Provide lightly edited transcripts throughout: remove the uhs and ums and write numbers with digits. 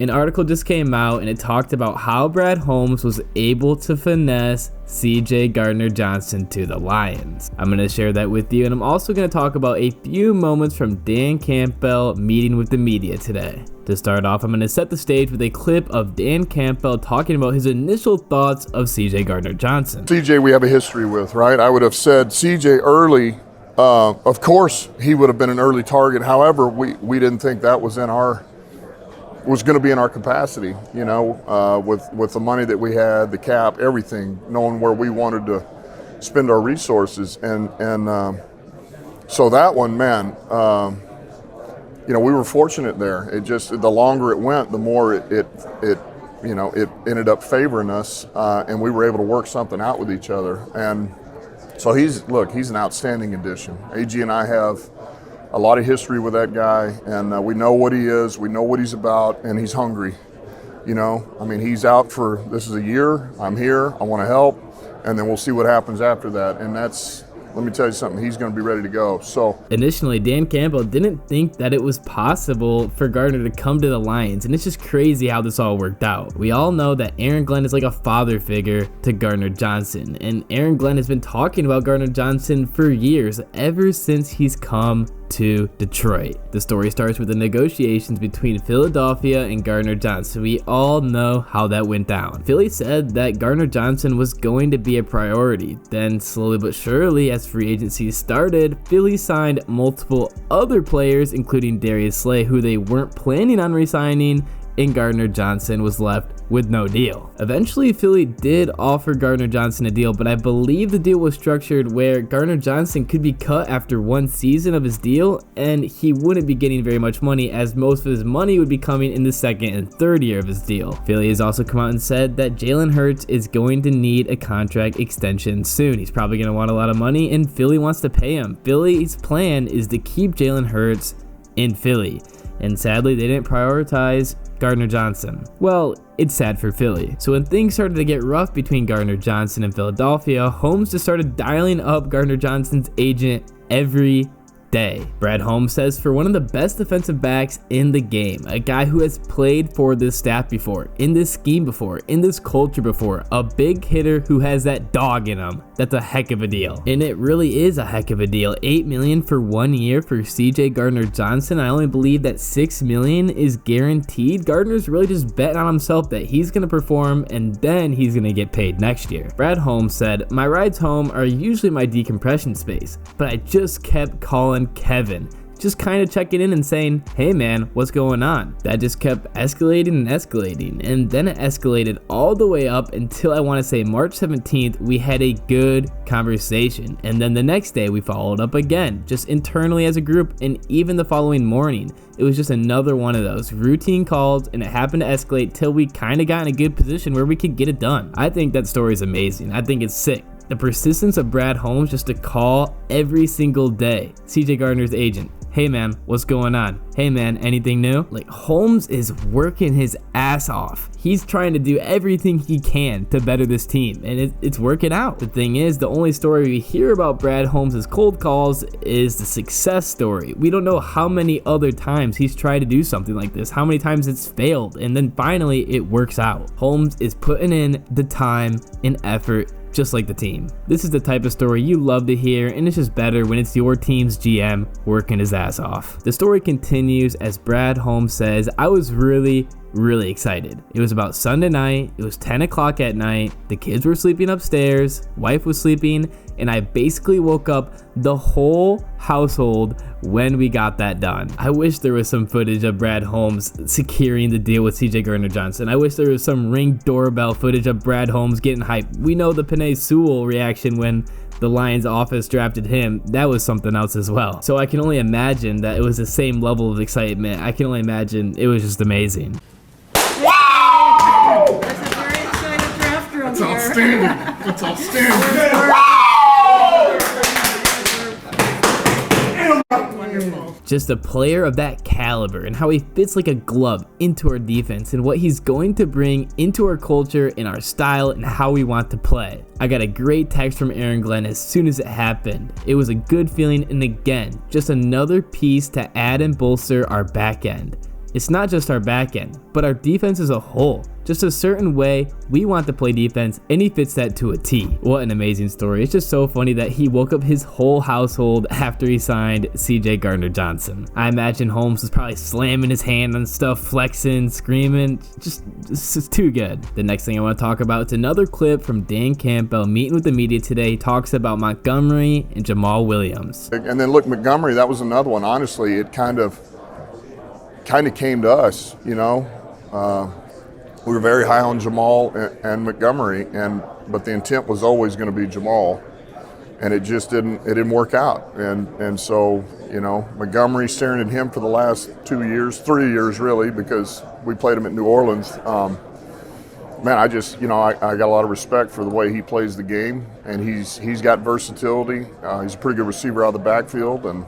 An article just came out and it talked about how Brad Holmes was able to finesse CJ Gardner-Johnson to the Lions. I'm going to share that with you, and I'm also going to talk about a few moments from Dan Campbell meeting with the media today. To start off, I'm going to set the stage with a clip of Dan Campbell talking about his initial thoughts of CJ Gardner-Johnson. CJ we have a history with, right? I would have said CJ early. Of course, he would have been an early target. However, we didn't think that was going to be in our capacity, with the money that we had, the cap, everything, knowing where we wanted to spend our resources. And so that one, man, we were fortunate there. It just, the longer it went, the more it ended up favoring us, and we were able to work something out with each other. And so he's an outstanding addition. AG and I have a lot of history with that guy, and we know what he is, we know what he's about, and he's hungry. He's out for, this is a year, I'm here, I want to help, and then we'll see what happens after that. And that's, let me tell you something, he's going to be ready to go. So initially, Dan Campbell didn't think that it was possible for Gardner to come to the Lions, and it's just crazy how this all worked out. We all know that Aaron Glenn is like a father figure to Gardner-Johnson, and Aaron Glenn has been talking about Gardner-Johnson for years, ever since he's come to Detroit. The story starts with the negotiations between Philadelphia and Gardner-Johnson. We all know how that went down. Philly said that Gardner-Johnson was going to be a priority. Then slowly but surely, as free agency started, Philly signed multiple other players, including Darius Slay, who they weren't planning on re-signing, and Gardner-Johnson was left with no deal. Eventually, Philly did offer Gardner-Johnson a deal, but I believe the deal was structured where Gardner-Johnson could be cut after one season of his deal, and he wouldn't be getting very much money, as most of his money would be coming in the second and third year of his deal. Philly has also come out and said that Jalen Hurts is going to need a contract extension soon. He's probably going to want a lot of money, and Philly wants to pay him. Philly's plan is to keep Jalen Hurts in Philly, and sadly, they didn't prioritize Gardner-Johnson. Well, it's sad for Philly. So when things started to get rough between Gardner-Johnson and Philadelphia, Holmes just started dialing up Gardner-Johnson's agent every day. Brad Holmes says, for one of the best defensive backs in the game, a guy who has played for this staff before, in this scheme before, in this culture before, a big hitter who has that dog in him, that's a heck of a deal. And it really is a heck of a deal. $8 million for 1 year for CJ Gardner-Johnson. I only believe that $6 million is guaranteed. Gardner's really just betting on himself that he's going to perform, and then he's going to get paid next year. Brad Holmes said, my rides home are usually my decompression space, but I just kept calling Kevin, just kind of checking in and saying, hey man, what's going on? That just kept escalating and escalating, and then it escalated all the way up until I want to say March 17th, we had a good conversation, and then the next day we followed up again, just internally as a group, and even the following morning, it was just another one of those routine calls, and it happened to escalate till we kind of got in a good position where we could get it done. I think that story is amazing. I think it's sick. The persistence of Brad Holmes just to call every single day. CJ Gardner's agent, hey man, what's going on? Hey man, anything new? Like, Holmes is working his ass off. He's trying to do everything he can to better this team, and it's working out. The thing is, the only story we hear about Brad Holmes' cold calls is the success story. We don't know how many other times he's tried to do something like this, how many times it's failed, and then finally it works out. Holmes is putting in the time and effort just like the team. This is the type of story you love to hear, and it's just better when it's your team's GM working his ass off. The story continues as Brad Holmes says, I was really excited. It was about Sunday night, it was 10 o'clock at night, the kids were sleeping upstairs, wife was sleeping, and I basically woke up the whole household when we got that done. I wish there was some footage of Brad Holmes securing the deal with CJ Gardner-Johnson. I wish there was some Ring doorbell footage of Brad Holmes getting hyped. We know the Penei Sewell reaction when the Lions office drafted him. That was something else as well. So I can only imagine that it was the same level of excitement. I can only imagine it was just amazing. Wow! There's a very excited draft room That's here. outstanding. That's outstanding. Wonderful. Just a player of that caliber and how he fits like a glove into our defense and what he's going to bring into our culture and our style and how we want to play. I got a great text from Aaron Glenn as soon as it happened. It was a good feeling, and again, just another piece to add and bolster our back end. It's not just our back end, but our defense as a whole. Just a certain way we want to play defense, and he fits that to a T. What an amazing story. It's just so funny that he woke up his whole household after he signed CJ Gardner Johnson. I imagine Holmes was probably slamming his hand on stuff, flexing, screaming. It's just too good. The next thing I want to talk about is another clip from Dan Campbell meeting with the media today. He talks about Montgomery and Jamal Williams. And then look, Montgomery, that was another one. Honestly, it kind of came to us, you know. We were very high on Jamal and Montgomery, but the intent was always going to be Jamal, and it just didn't work out. And so, you know, Montgomery staring at him for the last 3 years really, because we played him at New Orleans. Man, I got a lot of respect for the way he plays the game, and he's got versatility. He's a pretty good receiver out of the backfield, and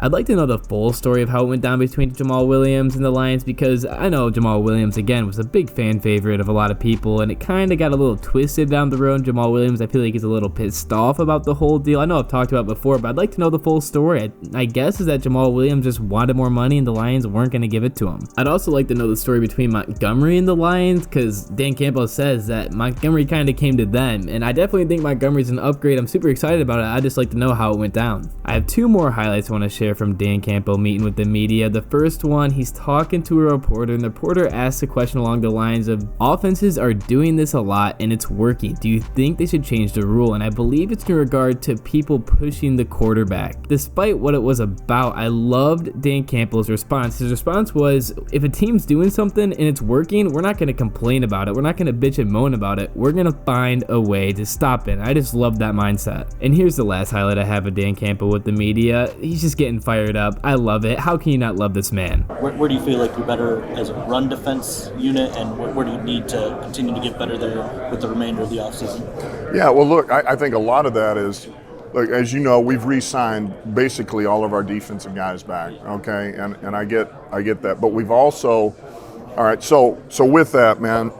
I'd like to know the full story of how it went down between Jamal Williams and the Lions, because I know Jamal Williams, again, was a big fan favorite of a lot of people, and it kind of got a little twisted down the road. Jamal Williams, I feel like he's a little pissed off about the whole deal. I know I've talked about it before, but I'd like to know the full story. I guess is that Jamal Williams just wanted more money and the Lions weren't going to give it to him. I'd also like to know the story between Montgomery and the Lions, because Dan Campbell says that Montgomery kind of came to them, and I definitely think Montgomery's an upgrade. I'm super excited about it. I'd just like to know how it went down. I have two more highlights I want to share from Dan Campbell meeting with the media. The first one, he's talking to a reporter, and the reporter asks a question along the lines of, offenses are doing this a lot and it's working. Do you think they should change the rule? And I believe it's in regard to people pushing the quarterback. Despite what it was about, I loved Dan Campbell's response. His response was, if a team's doing something and it's working, we're not going to complain about it. We're not going to bitch and moan about it. We're going to find a way to stop it. I just love that mindset. And here's the last highlight I have of Dan Campbell with the media. He's just getting fired up. I love it. How can you not love this man? Where do you feel like you're better as a run defense unit, and where do you need to continue to get better there with the remainder of the offseason? Yeah, well, look, I think a lot of that is, look, as you know, we've re-signed basically all of our defensive guys back, okay? And I get that. But we've also, all right, so with that, man,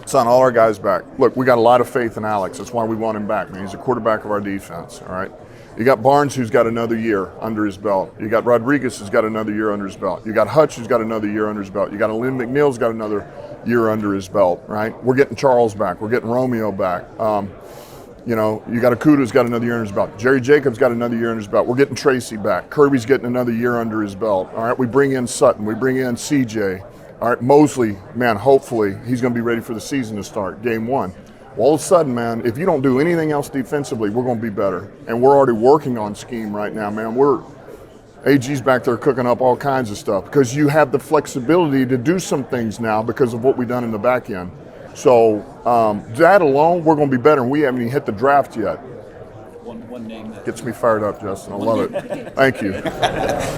it's on all our guys back. Look, we got a lot of faith in Alex. That's why we want him back, man. He's a quarterback of our defense, all right? You got Barnes, who's got another year under his belt. You got Rodriguez, who's got another year under his belt. You got Hutch, who's got another year under his belt. You got Lynn McNeil's got another year under his belt, right? We're getting Charles back. We're getting Romeo back. You know, you got Akuda's got another year under his belt. Jerry Jacobs got another year under his belt. We're getting Tracy back. Kirby's getting another year under his belt. All right, we bring in Sutton. We bring in CJ. All right, Mosley, man, hopefully he's going to be ready for the season to start, game one. Well, all of a sudden, man, if you don't do anything else defensively, we're going to be better. And we're already working on scheme right now, man. AG's back there cooking up all kinds of stuff because you have the flexibility to do some things now because of what we've done in the back end. So that alone, we're going to be better. And we haven't even hit the draft yet. One name that gets me fired up, Justin. I love it. Thank you.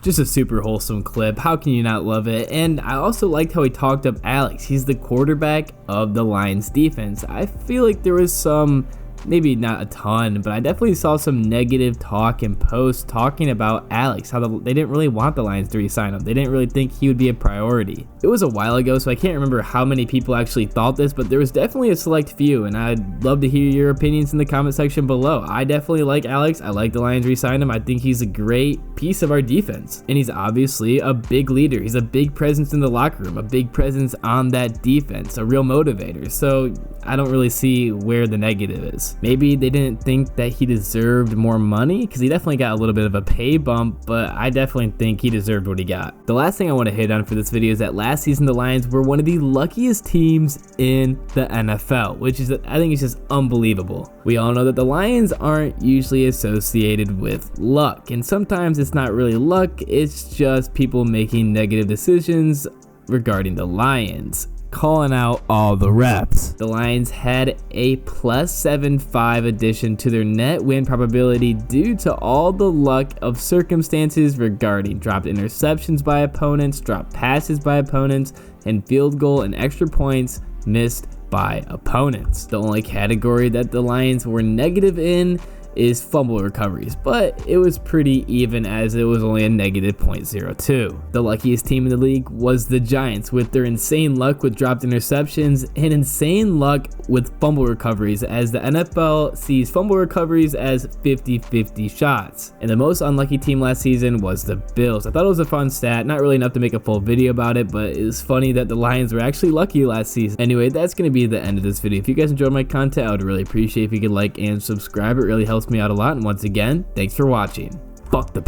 Just a super wholesome clip. How can you not love it? And I also liked how he talked up Alex. He's the quarterback of the Lions defense. I feel like there was some, maybe not a ton, but I definitely saw some negative talk and posts talking about Alex, how they didn't really want the Lions to re-sign him. They didn't really think he would be a priority. It was a while ago, so I can't remember how many people actually thought this, but there was definitely a select few, and I'd love to hear your opinions in the comment section below. I definitely like Alex. I like the Lions re-sign him. I think he's a great piece of our defense, and he's obviously a big leader. He's a big presence in the locker room, a big presence on that defense, a real motivator. So I don't really see where the negative is. Maybe they didn't think that he deserved more money, because he definitely got a little bit of a pay bump, but I definitely think he deserved what he got. The last thing I want to hit on for this video is that last season the Lions were one of the luckiest teams in the NFL, which is, I think, is just unbelievable. We all know that the Lions aren't usually associated with luck, and sometimes it's not really luck, it's just people making negative decisions regarding the Lions, calling out all the reps. The Lions had a +7.5 addition to their net win probability due to all the luck of circumstances regarding dropped interceptions by opponents, dropped passes by opponents, and field goal and extra points missed by opponents. The only category that the Lions were negative in is fumble recoveries, but it was pretty even as it was only a negative 0.02. The luckiest team in the league was the Giants, with their insane luck with dropped interceptions and insane luck with fumble recoveries, as the NFL sees fumble recoveries as 50-50 shots. And the most unlucky team last season was the Bills. I thought it was a fun stat, not really enough to make a full video about it, but it's funny that the Lions were actually lucky last season. Anyway, that's going to be the end of this video. If you guys enjoyed my content, I would really appreciate if you could like and subscribe. It really helps me out a lot, and once again, thanks for watching. Fuck the